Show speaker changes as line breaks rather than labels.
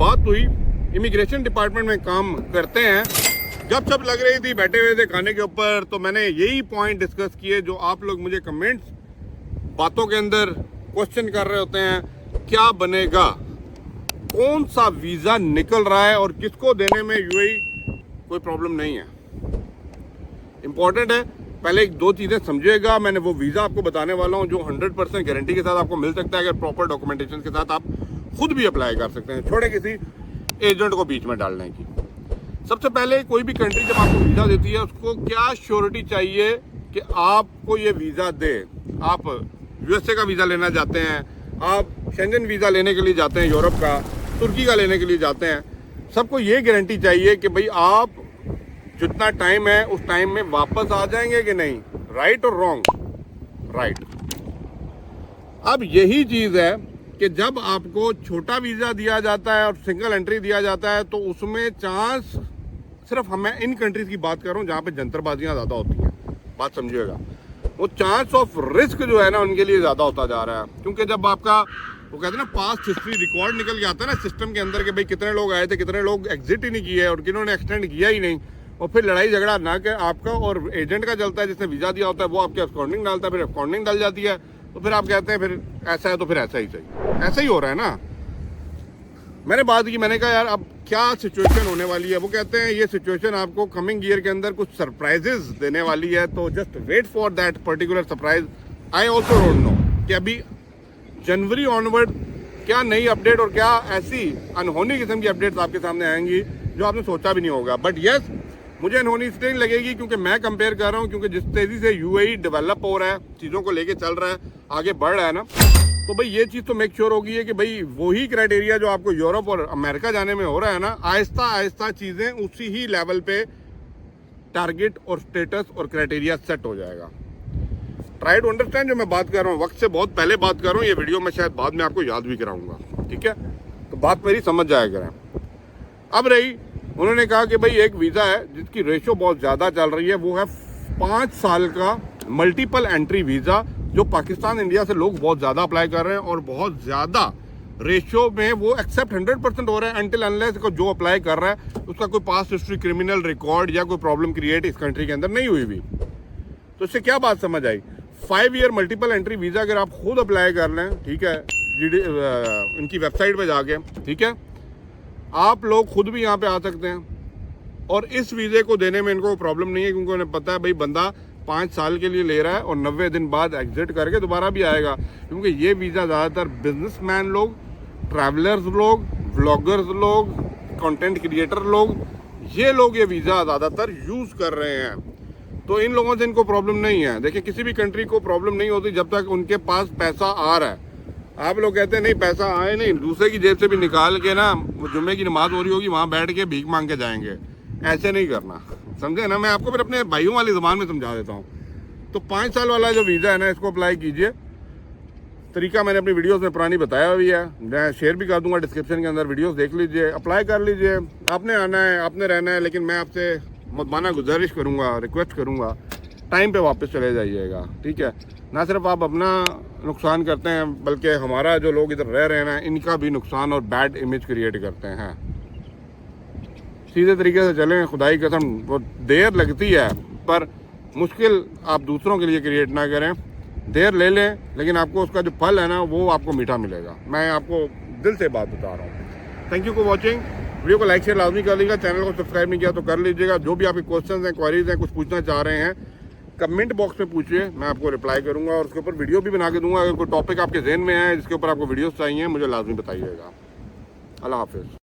बात हुई, immigration department में काम करते हैं, जब सब लग रही थी बैठे हुए थे खाने के ऊपर, तो मैंने यही पॉइंट डिस्कस किए जो आप लोग मुझे कमेंट्स बातों के अंदर क्वेश्चन कर रहे होते हैं, क्या बनेगा, कौन सा वीज़ा निकल रहा है और किसको देने में यूएई कोई प्रॉब्लम नहीं है। इंपॉर्टेंट है, पहले एक दो चीज़ें समझिएगा। मैंने वो वीज़ा आपको बताने वाला हूँ जो 100% गारंटी के साथ आपको मिल सकता है, अगर प्रॉपर डॉक्यूमेंटेशन के साथ आप खुद भी अप्लाई कर सकते हैं, छोड़े किसी एजेंट को बीच में डालने की। सबसे पहले कोई भी कंट्री जब आपको वीज़ा देती है उसको क्या श्योरिटी चाहिए कि आपको ये वीज़ा दे। आप यूएसए का वीज़ा लेना चाहते हैं, आप शेंजन वीज़ा लेने के लिए जाते हैं, यूरोप का, तुर्की का लेने के लिए जाते हैं, सबको ये गारंटी चाहिए कि भाई आप जितना टाइम है उस टाइम में वापस आ जाएंगे कि नहीं। राइट और रॉन्ग? राइट। अब यही चीज़ है कि जब आपको छोटा वीज़ा दिया जाता है और सिंगल एंट्री दिया जाता है तो उसमें चांस, सिर्फ मैं इन कंट्रीज की बात कर रहा हूँ जहाँ पे जंतरबाजियाँ ज़्यादा होती हैं, बात समझिएगा, वो चांस ऑफ रिस्क जो है ना उनके लिए ज़्यादा होता जा रहा है। क्योंकि जब आपका वो कहते हैं ना पास्ट हिस्ट्री रिकॉर्ड निकल के आता है ना सिस्टम के अंदर कि भाई कितने लोग आए थे, कितने लोग एग्जिट ही नहीं किए और किन्होंने एक्सटेंड किया ही नहीं, और फिर लड़ाई झगड़ा ना कि आपका और एजेंट का चलता है, जिसने वीज़ा दिया होता है वो आपके अकाउंटिंग डालता है, फिर अकाउंटिंग डल जाती है, तो फिर आप कहते हैं फिर ऐसा है तो फिर ऐसा ही सही, ऐसा ही हो रहा है ना। मैंने बात की, मैंने कहा यार अब क्या सिचुएशन होने वाली है। वो कहते हैं ये सिचुएशन आपको कमिंग ईयर के अंदर कुछ सरप्राइजेस देने वाली है, तो just wait for that particular surprise. I also don't know कि अभी जनवरी ऑनवर्ड क्या नई अपडेट और क्या ऐसी अनहोनी किस्म की अपडेट्स आपके सामने आएंगी जो आपने सोचा भी नहीं होगा। बट यस, मुझे अनहोनी इसलिए नहीं लगेगी क्योंकि मैं कंपेयर कर रहा हूँ, क्योंकि जिस तेजी से यूएई डेवलप हो रहा है, चीज़ों को लेके चल रहा है, आगे बढ़ रहा है ना, तो भाई ये चीज़ तो मेक श्योर होगी है कि भाई वही क्राइटेरिया जो आपको यूरोप और अमेरिका जाने में हो रहा है ना, आहिस्ता आहिस्ता चीज़ें उसी ही लेवल पे टारगेट और स्टेटस और क्राइटेरिया सेट हो जाएगा। ट्राई टू अंडरस्टैंड जो मैं बात कर रहा हूँ, वक्त से बहुत पहले बात कर रहा हूँ, ये वीडियो मैं शायद बाद में आपको याद भी कराऊंगा, ठीक है, तो बात मेरी समझ जाया करें। अब रही, उन्होंने कहा कि भाई एक वीज़ा है जिसकी रेशो बहुत ज़्यादा चल रही है, वो है 5 साल का मल्टीपल एंट्री वीज़ा, जो पाकिस्तान इंडिया से लोग बहुत ज़्यादा अप्लाई कर रहे हैं और बहुत ज़्यादा रेशो में वो एक्सेप्ट 100% हो रहा है, अनटिल अनलेस को जो अप्लाई कर रहा है उसका कोई पास्ट हिस्ट्री, क्रिमिनल रिकॉर्ड या कोई प्रॉब्लम क्रिएट इस कंट्री के अंदर नहीं हुई भी। तो इससे क्या बात समझ आई, 5 ईयर मल्टीपल एंट्री वीज़ा अगर आप खुद अप्लाई कर लें, ठीक है, इनकी वेबसाइट पर जाके, ठीक है, आप लोग खुद भी यहाँ पे आ सकते हैं और इस वीज़े को देने में इनको प्रॉब्लम नहीं है, क्योंकि उन्हें पता है भाई बंदा 5 साल के लिए ले रहा है और 90 दिन बाद एग्जिट करके दोबारा भी आएगा। क्योंकि ये वीज़ा ज़्यादातर बिजनेसमैन लोग, ट्रैवलर्स लोग, व्लॉगर्स लोग, कंटेंट क्रिएटर लोग, ये लोग ये वीज़ा ज़्यादातर यूज़ कर रहे हैं, तो इन लोगों से इनको प्रॉब्लम नहीं है। देखिए, किसी भी कंट्री को प्रॉब्लम नहीं होती जब तक उनके पास पैसा आ रहा है। आप लोग कहते हैं नहीं पैसा आए नहीं, दूसरे की जेब से भी निकाल के ना, वो जुम्मे की नमाज हो रही होगी वहाँ बैठ के भीख मांग के जाएंगे, ऐसे नहीं करना, समझे ना। मैं आपको फिर अपने भाइयों वाली ज़बान में समझा देता हूँ। तो 5 साल वाला जो वीज़ा है ना, इसको अप्लाई कीजिए। तरीका मैंने अपनी वीडियोस में पुरानी बताया हुई है, मैं शेयर भी कर दूंगा डिस्क्रिप्शन के अंदर, वीडियोस देख लीजिए, अप्लाई कर लीजिए। आपने आना है, आपने रहना है, लेकिन मैं आपसे मुतमाना गुजारिश करूँगा, रिक्वेस्ट करूँगा, टाइम पे वापस चले जाइएगा, ठीक है। ना सिर्फ आप अपना नुकसान करते हैं, बल्कि हमारा जो लोग इधर रह रहे हैं ना, इनका भी नुकसान और बैड इमेज क्रिएट करते हैं। सीधे तरीके से चलें, खुदाई कसम, वो देर लगती है पर मुश्किल आप दूसरों के लिए क्रिएट ना करें। देर ले लें, लेकिन आपको उसका जो फल है ना वो आपको मीठा मिलेगा। मैं आपको दिल से बात बता रहा हूँ। Thank you for watching. Video को लाइक शेयर लाजमी कर लीजिएगा, चैनल को सब्सक्राइब नहीं किया तो कर लीजिएगा। जो भी आपके क्वेश्चन हैं, क्वारीज हैं, कुछ पूछना चाह रहे हैं, कमेंट बॉक्स में पूछिए, मैं आपको रिप्लाई करूंगा और उसके ऊपर वीडियो भी बना के दूंगा। अगर कोई टॉपिक आपके जहन में है जिसके ऊपर आपको वीडियोस चाहिए, मुझे लाजमी बताइएगा। अल्लाह हाफिज़।